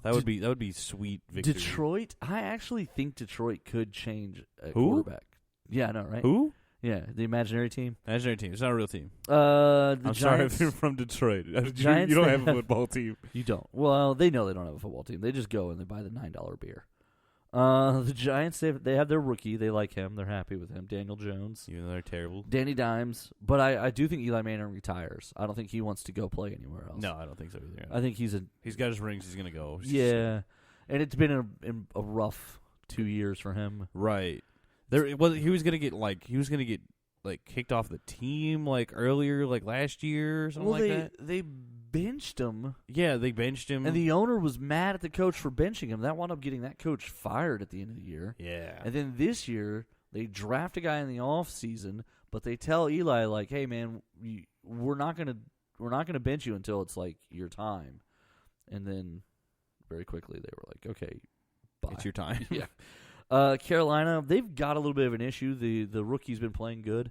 would be sweet victory. Detroit, I actually think Detroit could change a Who? quarterback. Yeah, I know, right? Who? Yeah, the imaginary team. Imaginary team. It's not a real team. The I'm Giants, sorry if you're from Detroit. Giants, you don't have a football team. You don't. Well, they know they don't have a football team. They just go and they buy the $9 beer. The Giants, they have their rookie. They like him. They're happy with him. Daniel Jones. Even though they're terrible. Danny Dimes. But I do think Eli Manning retires. I don't think he wants to go play anywhere else. No, I don't think so either. I think he's got his rings. He's going to go. Yeah. And it's been a rough 2 years for him. Right. He was going to get kicked off the team earlier last year or something like that. They benched him. Yeah, they benched him. And the owner was mad at the coach for benching him. That wound up getting that coach fired at the end of the year. Yeah. And then this year, they draft a guy in the off season, but they tell Eli hey man, we're not gonna bench you until it's your time. And then very quickly they were like, okay, bye. It's your time. Yeah. Carolina, they've got a little bit of an issue. The rookie's been playing good.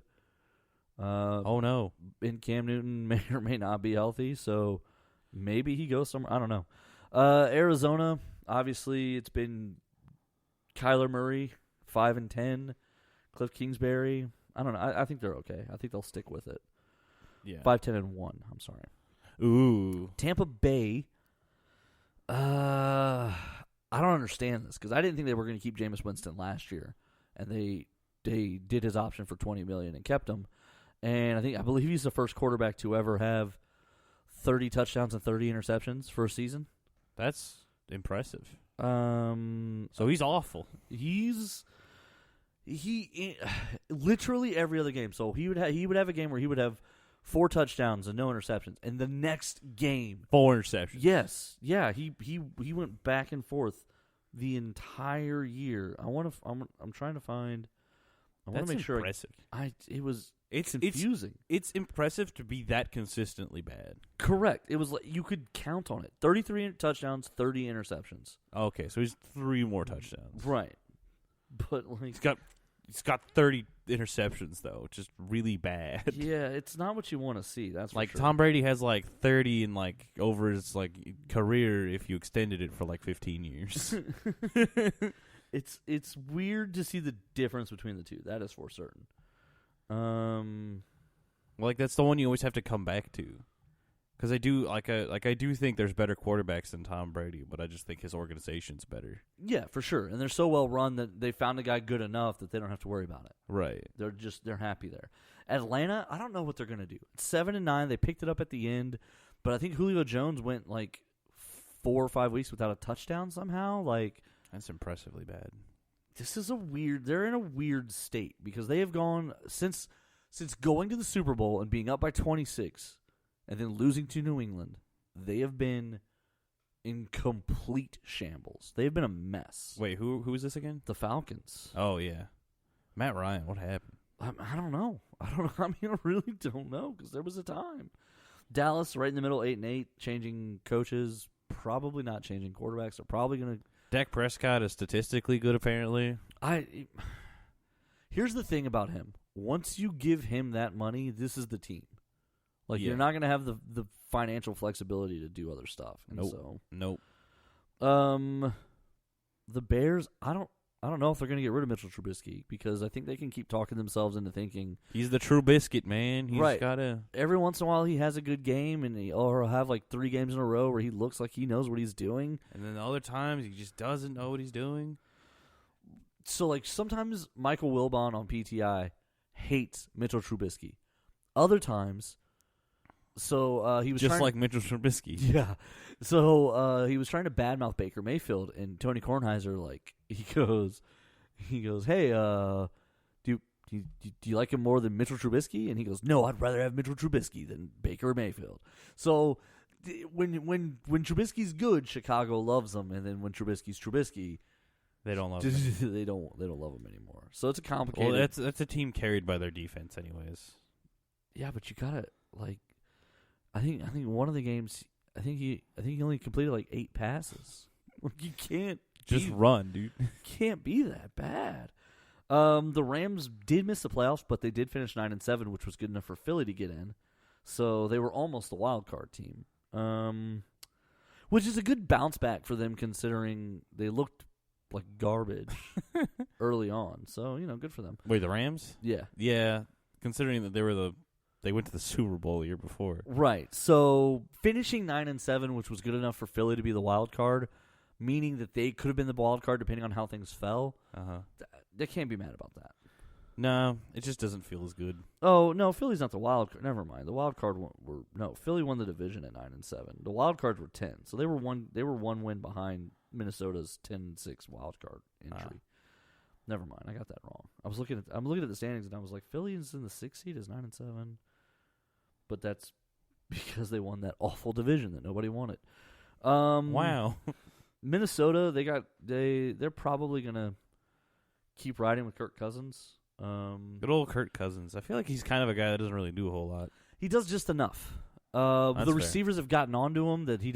Oh no! And Cam Newton may or may not be healthy, so maybe he goes somewhere. I don't know. Arizona, obviously, it's been Kyler Murray, 5-10, Cliff Kingsbury. I don't know. I think they're okay. I think they'll stick with it. Yeah, 5-10-1. I'm sorry. Ooh, Tampa Bay. I don't understand this because I didn't think they were going to keep Jameis Winston last year, and they did his option for $20 million and kept him. And I believe he's the first quarterback to ever have 30 touchdowns and 30 interceptions for a season. That's impressive. So he's awful. He literally every other game. So he would have a game where he would have 4 touchdowns and no interceptions. And the next game, 4 interceptions. yes, yeah, he went back and forth the entire year. I'm trying to find. I want That's to make sure. impressive. It's confusing. It's impressive to be that consistently bad. Correct. It was like you could count on it. 33 touchdowns, 30 interceptions. Okay, so he's 3 more touchdowns. Right. But like He's got 30 interceptions though, which is really bad. yeah, it's not what you want to see. That's for Like sure. Tom Brady has like 30 in like over his like career if you extended it for like 15 years. It's weird to see the difference between the two. That is for certain. Like that's the one you always have to come back to. Because I do think there's better quarterbacks than Tom Brady, but I just think his organization's better. Yeah, for sure. And they're so well run that they found a guy good enough that they don't have to worry about it. Right. They're happy there. Atlanta, I don't know what they're gonna do. 7-9, they picked it up at the end, but I think Julio Jones went like 4 or 5 weeks without a touchdown somehow. Like That's impressively bad. this is they're in a weird state because they have gone since going to the Super Bowl and being up by 26 and then losing to New England, they have been in complete shambles. They have been a mess. Wait, who is this again? The Falcons. Oh yeah, Matt Ryan. What happened? I don't know. I mean, I really don't know because there was a time. Dallas right in the middle, 8-8, changing coaches, probably not changing quarterbacks. They're probably going to. Dak Prescott is statistically good, apparently. Here's the thing about him. Once you give him that money, this is the team. Like Yeah. you're not going to have the financial flexibility to do other stuff. And Nope. the Bears, I don't know if they're going to get rid of Mitchell Trubisky because I think they can keep talking themselves into thinking He's the true biscuit, man. He's Right. gotta. every once in a while he has a good game and or have like 3 games in a row where he looks like he knows what he's doing. And then the other times he just doesn't know what he's doing. So like sometimes Michael Wilbon on PTI hates Mitchell Trubisky. Other times, he was Just trying, like Mitchell Trubisky. yeah. So he was trying to badmouth Baker Mayfield, and Tony Kornheiser he goes, hey, do you like him more than Mitchell Trubisky? And he goes, no, I'd rather have Mitchell Trubisky than Baker Mayfield. So when Trubisky's good, Chicago loves him, and then when Trubisky's Trubisky, They don't love him. they don't love him anymore. So it's a complicated. Well, that's a team carried by their defense, anyways. Yeah, but you gotta I think one of the games. I think he only completed like 8 passes. Like you can't Just run, dude. can't be that bad. The Rams did miss the playoffs, but they did finish 9-7, which was good enough for Philly to get in. So they were almost the wild card team, which is a good bounce back for them considering they looked like garbage early on. So good for them. Wait, the Rams? Yeah. Yeah, considering that they went to the Super Bowl the year before. Right. So finishing 9-7, which was good enough for Philly to be the wild card, meaning that they could have been the wild card depending on how things fell. They can't be mad about that. No, it just doesn't feel as good. Oh no, Philly's not the wild card. Never mind. The wild card Philly won the division at 9-7. The wild cards were 10, so they were one win behind Minnesota's 10-6 wild card entry. Never mind, I got that wrong. I'm looking at the standings and I was like, Philly is in the 6th seed is 9-7. But that's because they won that awful division that nobody wanted. Wow. Minnesota, they're probably gonna keep riding with Kirk Cousins. Good old Kirk Cousins. I feel like he's kind of a guy that doesn't really do a whole lot. He does just enough. That's The fair. receivers have gotten onto him that he's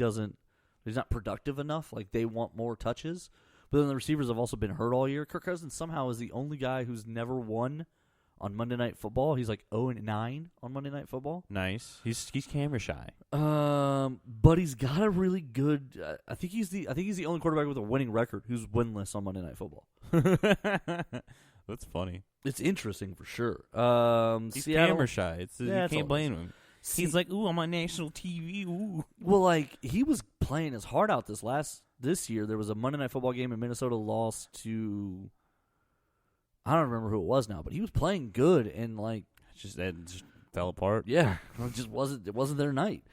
not productive enough. Like they want more touches. But then the receivers have also been hurt all year. Kirk Cousins somehow is the only guy who's never won on Monday Night Football. He's like 0-9 on Monday Night Football. Nice. He's camera shy. But he's got a really good. I think he's the only quarterback with a winning record who's winless on Monday Night Football. That's funny. It's interesting for sure. He's Seattle, camera shy. You that's all can't it blame is. him. He's like, ooh, I'm on national TV. Ooh. Well, like he was playing his heart out this year. There was a Monday Night Football game and Minnesota lost to. I don't remember who it was now, but he was playing good and like It just fell apart. yeah, it wasn't their night.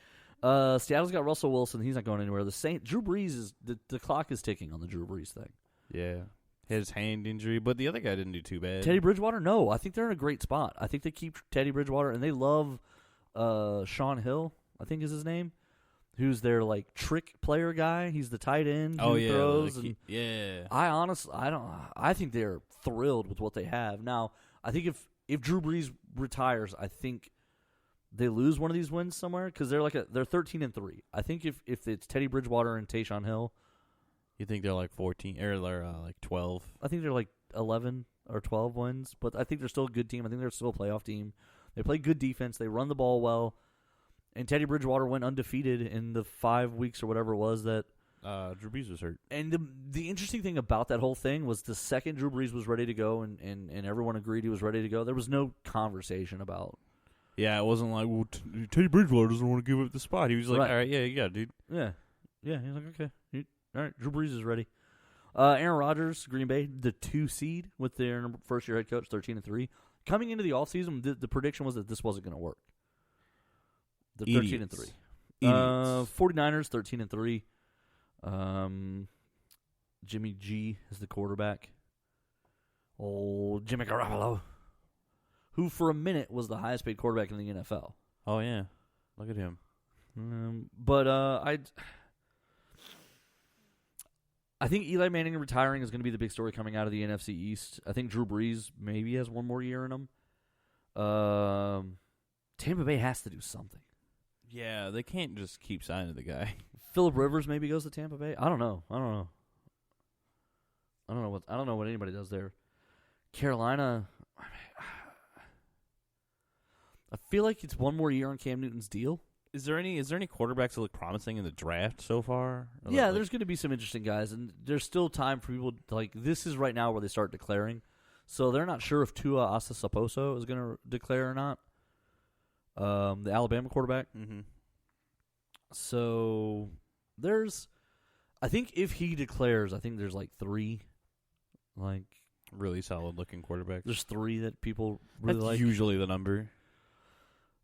Seattle's got Russell Wilson. He's not going anywhere. Drew Brees is the clock is ticking on the Drew Brees thing. Yeah. His hand injury, but the other guy didn't do too bad. Teddy Bridgewater, no. I think they're in a great spot. I think they keep Teddy Bridgewater, and they love Sean Hill, I think is his name, who's their like trick player guy. He's the tight end who throws. I think they're thrilled with what they have. Now, I think if Drew Brees retires, I think they lose one of these wins somewhere because they're 13-3. I think if it's Teddy Bridgewater and Taysom Hill, you think they're like 14 or they're like 12? I think they're like 11 or 12 wins, but I think they're still a good team. I think they're still a playoff team. They play good defense. They run the ball well. And Teddy Bridgewater went undefeated in the 5 weeks or whatever it was that Drew Brees was hurt. And the interesting thing about that whole thing was the second Drew Brees was ready to go and everyone agreed he was ready to go, there was no conversation about. Yeah, it wasn't like, well, Teddy Bridgewater doesn't want to give up the spot. He was like, right. All right, yeah, you got it, dude. Yeah. Yeah, he's like, okay. All right, Drew Brees is ready. Aaron Rodgers, Green Bay, the 2 seed with their first-year head coach, 13-3. Coming into the offseason, the prediction was that this wasn't going to work. They're 13-3. 49ers, 13-3. Jimmy G is the quarterback. Oh, Jimmy Garoppolo, who for a minute was the highest-paid quarterback in the NFL. Oh, yeah. Look at him. I think Eli Manning retiring is going to be the big story coming out of the NFC East. I think Drew Brees maybe has one more year in him. Tampa Bay has to do something. Yeah, they can't just keep signing the guy. Phillip Rivers maybe goes to Tampa Bay. I don't know. I don't know what anybody does there. Carolina, I feel like it's one more year on Cam Newton's deal. Is there any quarterbacks that look promising in the draft so far? Yeah, there's going to be some interesting guys, and there's still time for people to, like, this is right now where they start declaring. So they're not sure if Tua Tagovailoa is going to declare or not. The Alabama quarterback. Mm-hmm. So I think if he declares, I think there's like 3, like really solid looking quarterbacks. There's 3 that people really That's like. usually the number.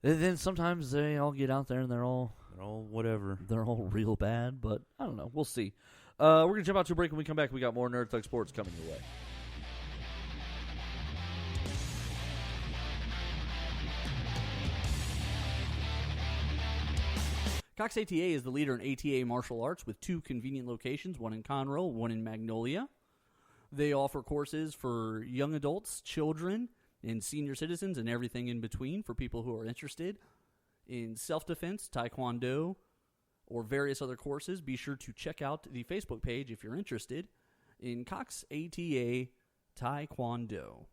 And then sometimes they all get out there and they're all whatever. They're all real bad, but I don't know. We'll see. We're going to jump out to a break. When we come back, we got more Nerd Thug Sports coming your way. Cox ATA is the leader in ATA martial arts with 2 convenient locations, one in Conroe, one in Magnolia. They offer courses for young adults, children, and senior citizens and everything in between for people who are interested in self-defense, taekwondo, or various other courses. Be sure to check out the Facebook page if you're interested in Cox ATA Taekwondo.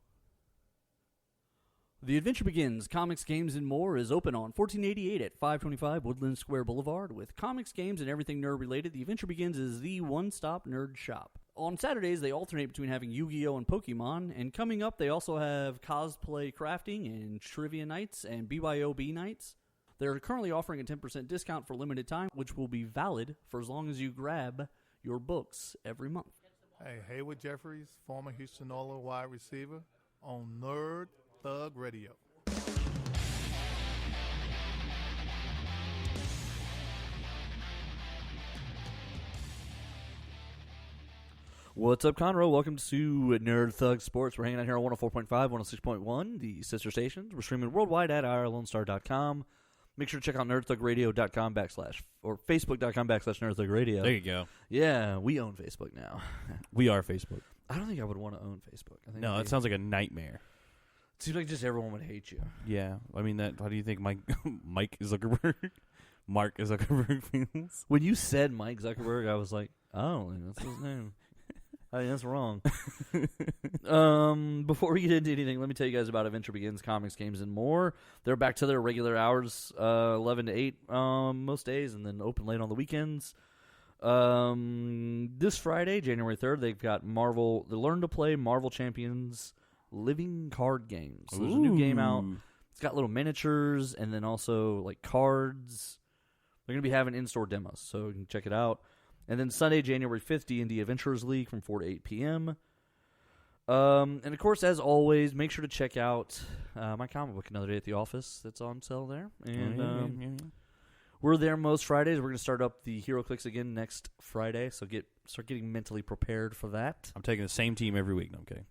The Adventure Begins, Comics, Games, and More is open on 1488 at 525 Woodland Square Boulevard. With comics, games, and everything nerd-related, The Adventure Begins is the one-stop nerd shop. On Saturdays, they alternate between having Yu-Gi-Oh! And Pokemon, and coming up, they also have cosplay crafting and trivia nights and BYOB nights. They're currently offering a 10% discount for limited time, which will be valid for as long as you grab your books every month. Hey, Haywood Jeffries, former Houston Oilers wide receiver, on Nerd Thug Radio. What's up, Conroe? Welcome to Nerd Thug Sports. We're hanging out here on 104.5, 106.1, the sister stations. We're streaming worldwide at irlonestar.com. Make sure to check out nerdthugradio.com / or facebook.com / nerdthugradio. There you go. Yeah, we own Facebook now. We are Facebook. I don't think I would want to own Facebook. I think No, that sounds like a nightmare. It seems like just everyone would hate you. Yeah, I mean that. How do you think Mike Zuckerberg, Mark Zuckerberg feels? When you said Mike Zuckerberg, I was like, oh, that's his name. I mean, that's wrong. Before we get into anything, let me tell you guys about Adventure Begins, Comics, Games, and More. They're back to their regular hours, 11 to 8 most days, and then open late on the weekends. This Friday, January 3rd, they've got the Learn to Play Marvel Champions Living Card Games. So there's a new game out. It's got little miniatures and then also like cards. They're going to be having in-store demos, so you can check it out. And then Sunday, January 5th, D&D Adventurers League from 4 to 8 p.m. And, of course, as always, make sure to check out my comic book, Another Day at the Office, that's on sale there. And we're there most Fridays. We're going to start up the Hero Clicks again next Friday, so start getting mentally prepared for that. I'm taking the same team every week. Okay,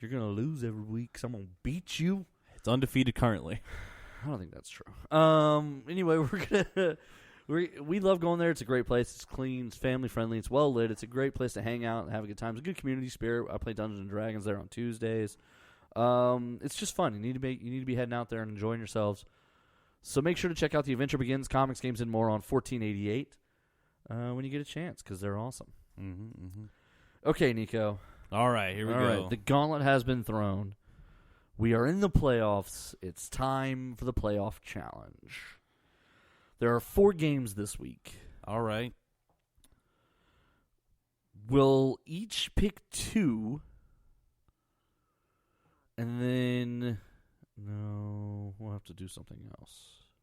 you're going to lose every week because I'm going to beat you. It's undefeated currently. I don't think that's true. Anyway, we love going there. It's a great place. It's clean. It's family friendly. It's well lit. It's a great place to hang out and have a good time. It's a good community spirit. I play Dungeons and Dragons there on Tuesdays. It's just fun. You need to be heading out there and enjoying yourselves. So make sure to check out The Adventure Begins, Comics, Games, and More on 1488 when you get a chance, because they're awesome. Okay, Nico. All right, here we go. All right, the gauntlet has been thrown. We are in the playoffs. It's time for the playoff challenge. There are 4 games this week. All right. We'll each pick 2. And then... No, we'll have to do something else.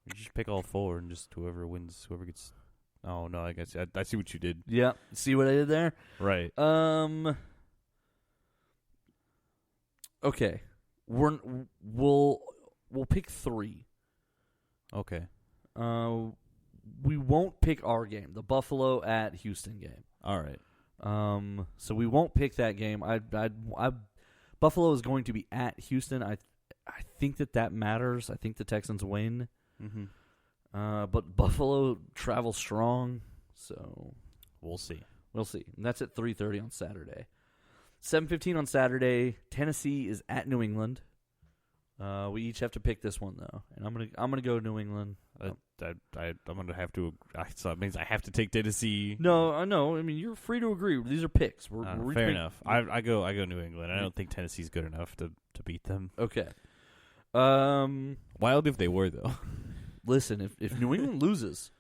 You just pick all 4 and just whoever wins, whoever gets... Oh, no, I guess I see what you did. Yeah, see what I did there? Right. Okay. We'll pick 3. Okay. We won't pick our game, the Buffalo at Houston game. All right. So we won't pick that game. Buffalo is going to be at Houston. I think that matters. I think the Texans win. But Buffalo travels strong, so we'll see. We'll see. And that's at 3:30 on Saturday. 7:15 on Saturday. Tennessee is at New England. We each have to pick this one though, and I'm gonna go New England. I'm gonna have to. So that means I have to take Tennessee. No, I know. I mean, you're free to agree. These are picks. We're fair enough. I go New England. I don't think Tennessee's good enough to beat them. Okay. Wild if they were though. Listen, if New England loses,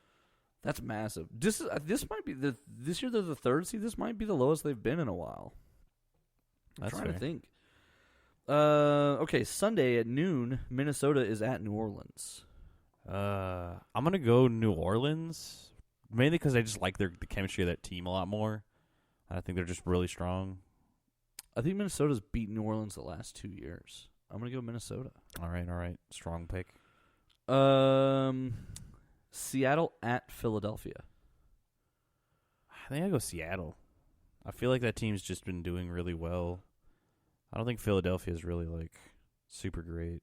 that's massive. This might be this year they're the 3rd seed. This might be the lowest they've been in a while. I'm trying to think. Okay, Sunday at noon, Minnesota is at New Orleans. I'm gonna go New Orleans, mainly because I just like the chemistry of that team a lot more. I think they're just really strong. I think Minnesota's beaten New Orleans the last 2 years. I'm gonna go Minnesota. All right, strong pick. Seattle at Philadelphia. I think I go Seattle. I feel like that team's just been doing really well. I don't think Philadelphia is really like super great.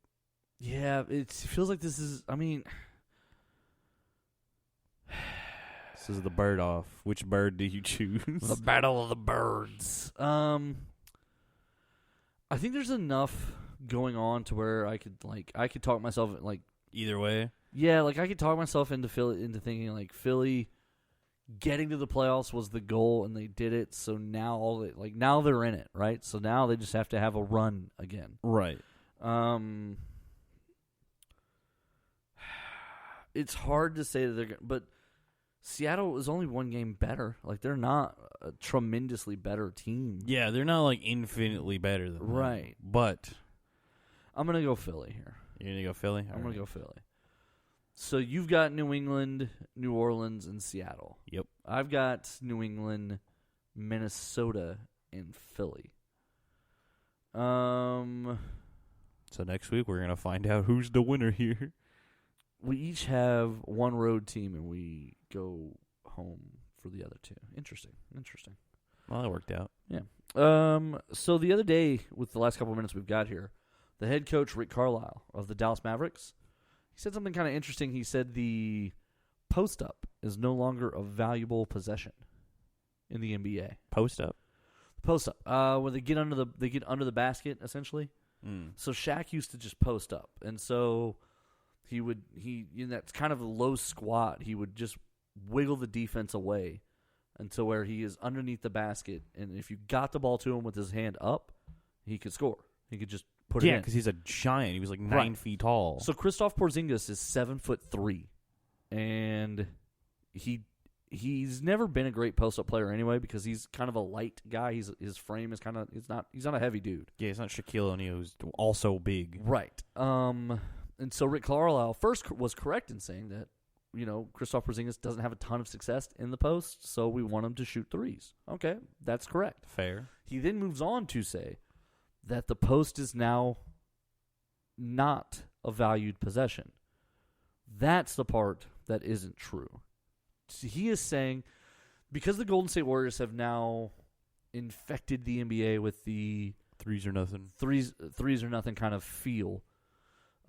Yeah, it feels like this is. I mean, this is the bird off. Which bird do you choose? The battle of the birds. I think there's enough going on to where I could talk myself like either way. Yeah, like I could talk myself into thinking like Philly getting to the playoffs was the goal and they did it. So now now they're in it, right? So now they just have to have a run again, right? It's hard to say that they're, but Seattle is only 1 game better. Like they're not a tremendously better team. Yeah, they're not like infinitely better than right. Them, but I'm gonna go Philly here. You're gonna go Philly? I'm gonna go Philly. So you've got New England, New Orleans, and Seattle. Yep. I've got New England, Minnesota, and Philly. So next week we're gonna find out who's the winner here. We each have 1 road team, and we go home for the other 2. Interesting. Well, that worked out. Yeah. So the other day, with the last couple of minutes we've got here, the head coach Rick Carlisle of the Dallas Mavericks, he said something kind of interesting. He said the post up is no longer a valuable possession in the NBA. Post up, when they get under the basket essentially. So Shaq used to just post up, and so that's kind of a low squat. He would just wiggle the defense away until where he is underneath the basket, and if you got the ball to him with his hand up, he could score. He could just put it in. Yeah, because he's a giant. He was like 9 feet tall. So Kristaps Porzingis is 7'3", and he's never been a great post up player anyway because he's kind of a light guy. His frame is he's not a heavy dude. Yeah, he's not Shaquille O'Neal, who's also big. Right. And so Rick Carlisle first was correct in saying that, Kristaps Porzingis doesn't have a ton of success in the post, so we want him to shoot threes. Okay, that's correct. Fair. He then moves on to say that the post is now not a valued possession. That's the part that isn't true. So he is saying, because the Golden State Warriors have now infected the NBA with the threes or nothing kind of feel,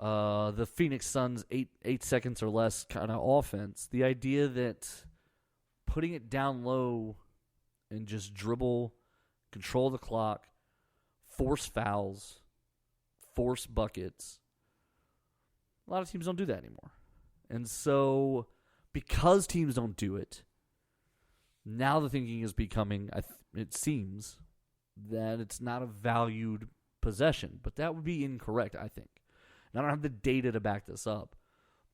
the Phoenix Suns 8 seconds or less kind of offense. The idea that putting it down low and just dribble, control the clock, force fouls, force buckets. A lot of teams don't do that anymore. And so, because teams don't do it, now the thinking is becoming, it seems, that it's not a valued possession. But that would be incorrect, I think. And I don't have the data to back this up.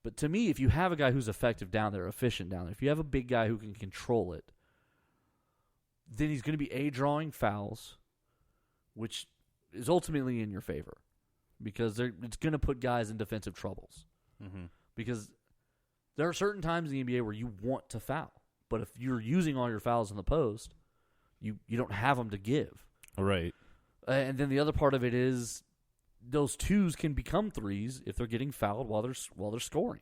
But to me, if you have a guy who's effective down there, efficient down there, if you have a big guy who can control it, then he's going to be drawing fouls, which is ultimately in your favor. Because it's going to put guys in defensive troubles. Mm-hmm. Because there are certain times in the NBA where you want to foul. But if you're using all your fouls in the post, you don't have them to give. Right. And then the other part of it is those twos can become threes if they're getting fouled while they're scoring.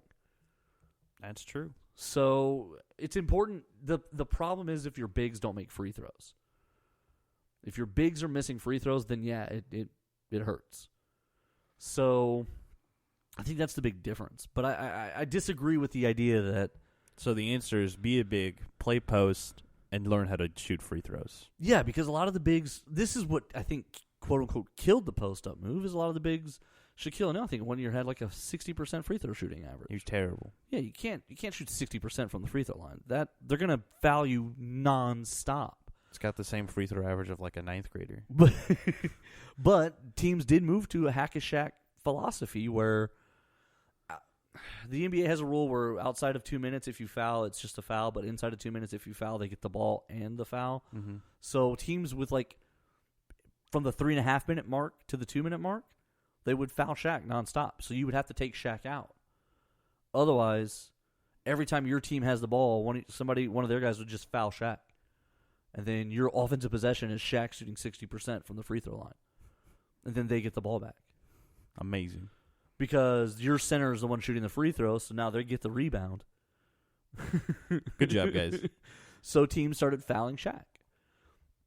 That's true. So it's important. The problem is if your bigs don't make free throws. If your bigs are missing free throws, then yeah, it hurts. So I think that's the big difference. But I disagree with the idea that... So the answer is be a big, play post, and learn how to shoot free throws. Yeah, because a lot of the bigs... This is what I think, quote-unquote, killed the post-up move, is a lot of the bigs... Shaquille O'Neal, I think, one year had like a 60% free throw shooting average. He was terrible. Yeah, you can't shoot 60% from the free throw line. That they're going to foul you nonstop. It's got the same free throw average of like a ninth grader. But teams did move to a hack-a-Shaq philosophy where the NBA has a rule where outside of 2 minutes, if you foul, it's just a foul. But inside of 2 minutes, if you foul, they get the ball and the foul. Mm-hmm. So teams with like from the 3.5 minute mark to the 2 minute mark, they would foul Shaq nonstop. So you would have to take Shaq out. Otherwise, every time your team has the ball, one of their guys would just foul Shaq. And then your offensive possession is Shaq shooting 60% from the free throw line. And then they get the ball back. Amazing. Because your center is the one shooting the free throw, so now they get the rebound. Good job, guys. So teams started fouling Shaq.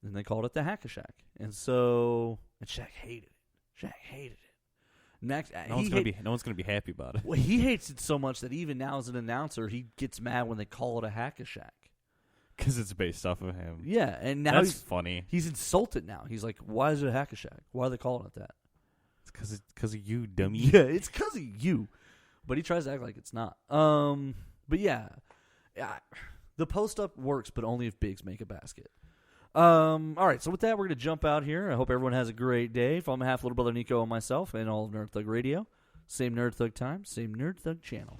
And they called it the hack-a-Shaq. And Shaq hated it. Shaq hated it. Next, no one's gonna be happy about it. Well, he hates it so much that even now as an announcer, he gets mad when they call it a hack-a-Shaq. Because it's based off of him. Yeah, and now that's funny. He's insulted now. He's like, why is it a hack-a-Shack? Why are they calling it that? It's because of you, dummy. Yeah, it's because of you. But he tries to act like it's not. But yeah, the post-up works, but only if bigs make a basket. All right, so with that, we're going to jump out here. I hope everyone has a great day. From half Little Brother Nico and myself and all of Nerd Thug Radio. Same Nerd Thug time, same Nerd Thug channel.